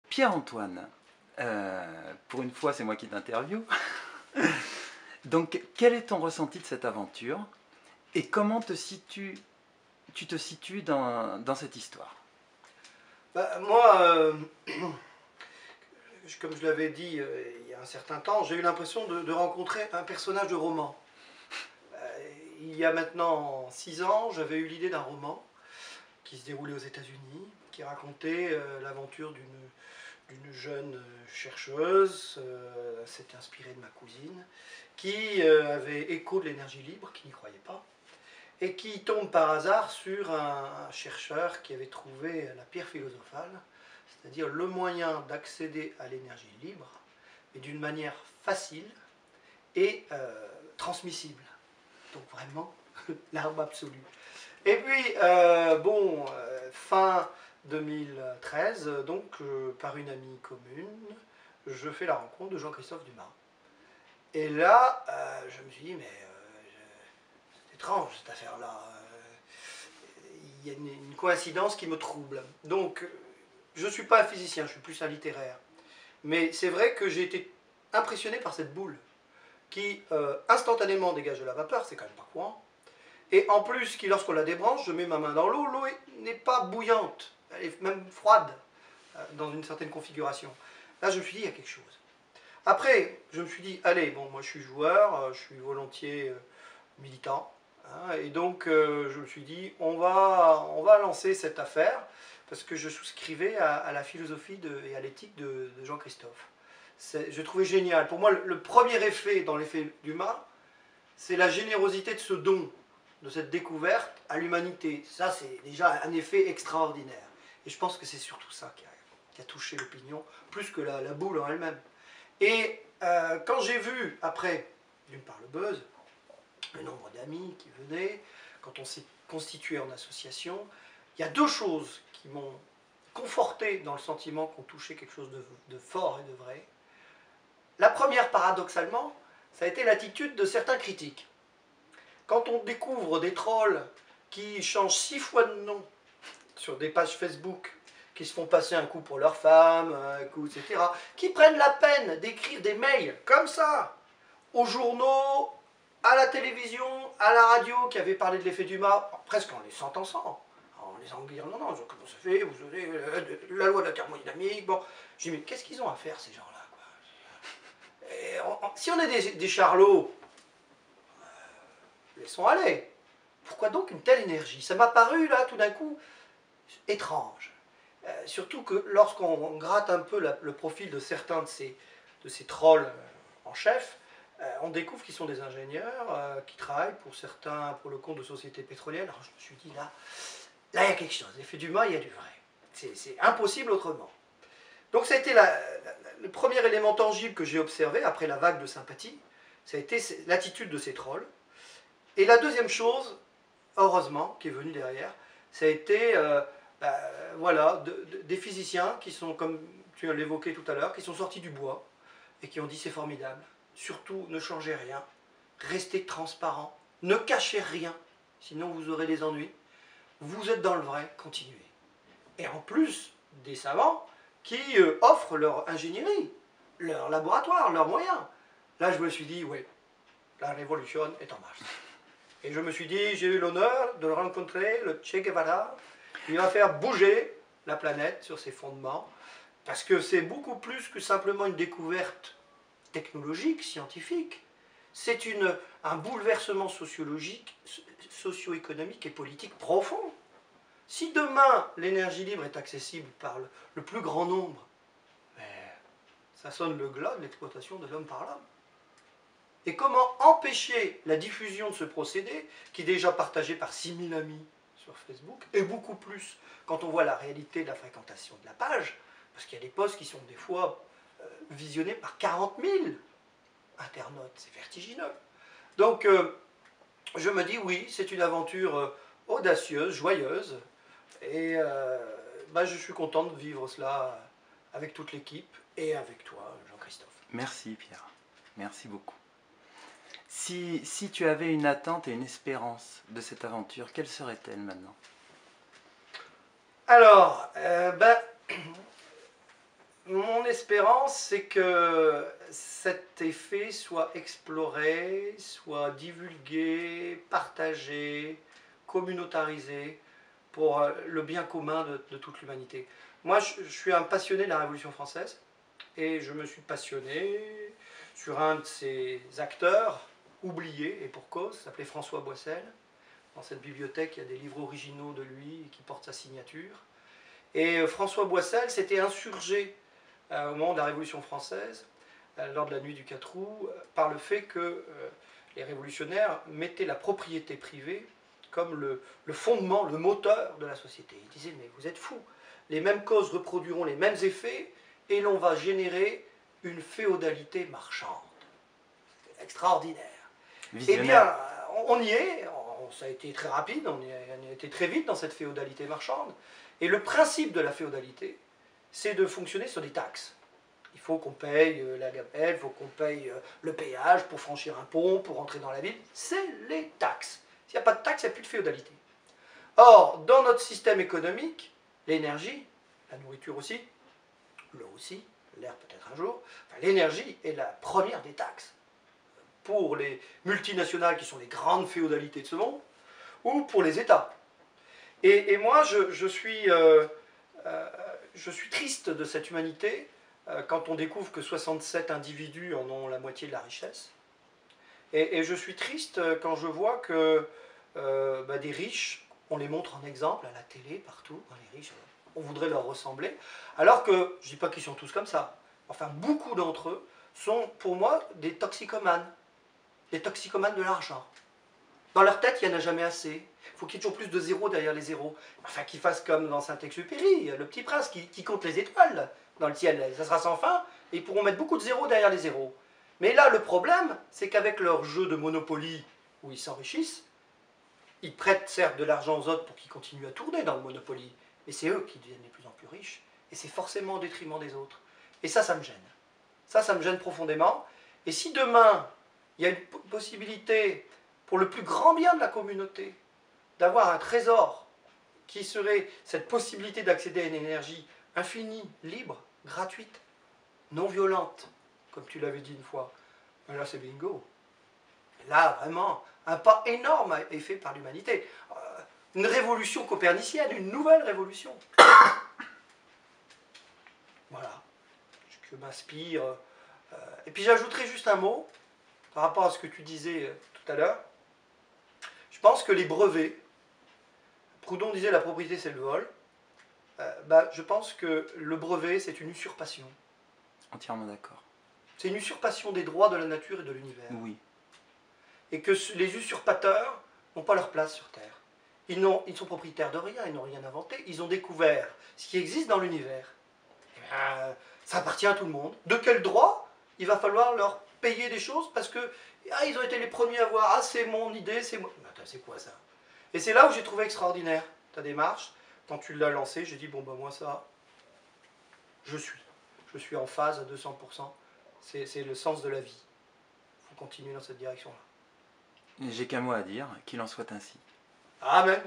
Pierre-Antoine, pour une fois c'est moi qui t'interviewe. Donc quel est ton ressenti de cette aventure et comment tu te situes dans cette histoire? Moi, comme je l'avais dit il y a un certain temps, j'ai eu l'impression de rencontrer un personnage de roman. Il y a maintenant 6 ans, j'avais eu l'idée d'un roman qui se déroulait aux États-Unis, qui racontait l'aventure d'une jeune chercheuse, s'était inspirée de ma cousine, qui avait écho de l'énergie libre, qui n'y croyait pas, et qui tombe par hasard sur un chercheur qui avait trouvé la pierre philosophale, c'est-à-dire le moyen d'accéder à l'énergie libre, mais d'une manière facile et transmissible. Donc vraiment, l'arme absolue. Et puis, fin 2013, donc par une amie commune, je fais la rencontre de Jean-Christophe Dumas. Et là, je me suis dit, mais c'est étrange cette affaire-là. Il y a une coïncidence qui me trouble. Donc, je ne suis pas un physicien, je suis plus un littéraire. Mais c'est vrai que j'ai été impressionné par cette boule qui instantanément dégage de la vapeur, c'est quand même pas courant. Et en plus, lorsqu'on la débranche, je mets ma main dans l'eau, l'eau n'est pas bouillante, elle est même froide dans une certaine configuration. Là, je me suis dit, il y a quelque chose. Après, je me suis dit, allez, bon, moi je suis joueur, je suis volontiers militant, hein, et donc je me suis dit, on va lancer cette affaire, parce que je souscrivais à la philosophie et à l'éthique de Jean-Christophe. Je trouvais génial. Pour moi, le premier effet dans l'effet Dumas, c'est la générosité de ce don, de cette découverte à l'humanité. Ça, c'est déjà un effet extraordinaire. Et je pense que c'est surtout ça qui a touché l'opinion, plus que la boule en elle-même. Et quand j'ai vu, après, d'une part le buzz, le nombre d'amis qui venaient, quand on s'est constitué en association, il y a deux choses qui m'ont conforté dans le sentiment qu'on touchait quelque chose de fort et de vrai. La première, paradoxalement, ça a été l'attitude de certains critiques. Quand on découvre des trolls qui changent 6 fois de nom sur des pages Facebook, qui se font passer un coup pour leur femme, un coup, etc., qui prennent la peine d'écrire des mails comme ça, aux journaux, à la télévision, à la radio, qui avaient parlé de l'effet Dumas, presque en les sentençant, en les enguirlandant, non, comment ça fait, vous avez la loi de la thermodynamique, bon, j'ai dit, mais qu'est-ce qu'ils ont à faire ces gens-là, quoi? Si on est des charlots, laissons aller. Pourquoi donc une telle énergie? Ça m'a paru là tout d'un coup étrange. Surtout que lorsqu'on gratte un peu le profil de certains de ces trolls en chef, on découvre qu'ils sont des ingénieurs qui travaillent pour certains pour le compte de sociétés pétrolières. Alors je me suis dit là il y a quelque chose. L'effet Dumas, il y a du vrai. C'est impossible autrement. Donc ça a été le premier élément tangible que j'ai observé après la vague de sympathie. Ça a été l'attitude de ces trolls. Et la deuxième chose, heureusement, qui est venue derrière, ça a été voilà, des physiciens qui sont, comme tu l'évoquais tout à l'heure, qui sont sortis du bois et qui ont dit c'est formidable. Surtout, ne changez rien, restez transparent, ne cachez rien, sinon vous aurez des ennuis. Vous êtes dans le vrai, continuez. Et en plus, des savants qui offrent leur ingénierie, leur laboratoire, leurs moyens. Là, je me suis dit, oui, la révolution est en marche. Et je me suis dit, j'ai eu l'honneur de le rencontrer, le Che Guevara. Il va faire bouger la planète sur ses fondements, parce que c'est beaucoup plus que simplement une découverte technologique, scientifique. C'est un bouleversement sociologique, socio-économique et politique profond. Si demain l'énergie libre est accessible par le plus grand nombre, ça sonne le glas de l'exploitation de l'homme par l'homme. Et comment empêcher la diffusion de ce procédé, qui est déjà partagé par 6000 amis sur Facebook, et beaucoup plus quand on voit la réalité de la fréquentation de la page, parce qu'il y a des posts qui sont des fois visionnés par 40 000 internautes, c'est vertigineux. Donc je me dis oui, c'est une aventure audacieuse, joyeuse, et je suis content de vivre cela avec toute l'équipe et avec toi, Jean-Christophe. Merci Pierre, merci beaucoup. Si tu avais une attente et une espérance de cette aventure, quelle serait-elle maintenant? Alors, espérance, c'est que cet effet soit exploré, soit divulgué, partagé, communautarisé pour le bien commun de toute l'humanité. Moi, je suis un passionné de la Révolution française et je me suis passionné sur un de ses acteurs oubliés, et pour cause, s'appelait François Boissel. Dans cette bibliothèque, il y a des livres originaux de lui qui portent sa signature. Et François Boissel s'était insurgé au moment de la Révolution française, lors de la nuit du 4 août, par le fait que les révolutionnaires mettaient la propriété privée comme le fondement, le moteur de la société. Ils disaient, mais vous êtes fous, les mêmes causes reproduiront les mêmes effets et l'on va générer une féodalité marchande. Extraordinaire. Visionnaire. Eh bien, on y est, ça a été très rapide, on y a été très vite dans cette féodalité marchande. Et le principe de la féodalité, c'est de fonctionner sur des taxes. Il faut qu'on paye la gamelle, il faut qu'on paye le péage pour franchir un pont, pour entrer dans la ville. C'est les taxes. S'il n'y a pas de taxes, il n'y a plus de féodalité. Or, dans notre système économique, l'énergie, la nourriture aussi, l'eau aussi, l'air peut-être un jour, enfin, l'énergie est la première des taxes. Pour les multinationales qui sont les grandes féodalités de ce monde, ou pour les États. Et moi, je suis triste de cette humanité quand on découvre que 67 individus en ont la moitié de la richesse. Et je suis triste quand je vois que des riches, on les montre en exemple à la télé, partout, les riches, on voudrait leur ressembler, alors que, je ne dis pas qu'ils sont tous comme ça, enfin beaucoup d'entre eux sont pour moi des toxicomanes de l'argent. Dans leur tête, il n'y en a jamais assez. Il faut qu'il y ait toujours plus de zéros derrière les zéros. Enfin, qu'ils fassent comme dans Saint-Exupéry, le petit prince qui compte les étoiles dans le ciel. Ça sera sans fin, et ils pourront mettre beaucoup de zéros derrière les zéros. Mais là, le problème, c'est qu'avec leur jeu de Monopoly, où ils s'enrichissent, ils prêtent certes de l'argent aux autres pour qu'ils continuent à tourner dans le Monopoly, mais c'est eux qui deviennent de plus en plus riches, et c'est forcément au détriment des autres. Et ça me gêne. Ça me gêne profondément. Et si demain, il y a une possibilité, pour le plus grand bien de la communauté, d'avoir un trésor qui serait cette possibilité d'accéder à une énergie infinie, libre, gratuite, non violente, comme tu l'avais dit une fois, ben là c'est bingo. Là, vraiment, un pas énorme est fait par l'humanité. Une révolution copernicienne, une nouvelle révolution. Voilà, que m'inspire. Et puis j'ajouterai juste un mot, par rapport à ce que tu disais tout à l'heure. Je pense que les brevets, Proudhon disait la propriété c'est le vol, je pense que le brevet c'est une usurpation. Entièrement d'accord. C'est une usurpation des droits de la nature et de l'univers. Oui. Et que les usurpateurs n'ont pas leur place sur Terre. Ils sont propriétaires de rien, ils n'ont rien inventé, ils ont découvert ce qui existe dans l'univers. Ça appartient à tout le monde. De quel droit il va falloir leur payer des choses parce que ils ont été les premiers à voir, c'est mon idée, c'est moi. Attends, c'est quoi ça? Et c'est là où j'ai trouvé extraordinaire ta démarche. Quand tu l'as lancée, j'ai dit bon moi ça, je suis en phase à 200%. C'est le sens de la vie. Il faut continuer dans cette direction-là. J'ai qu'un mot à dire, qu'il en soit ainsi. Amen.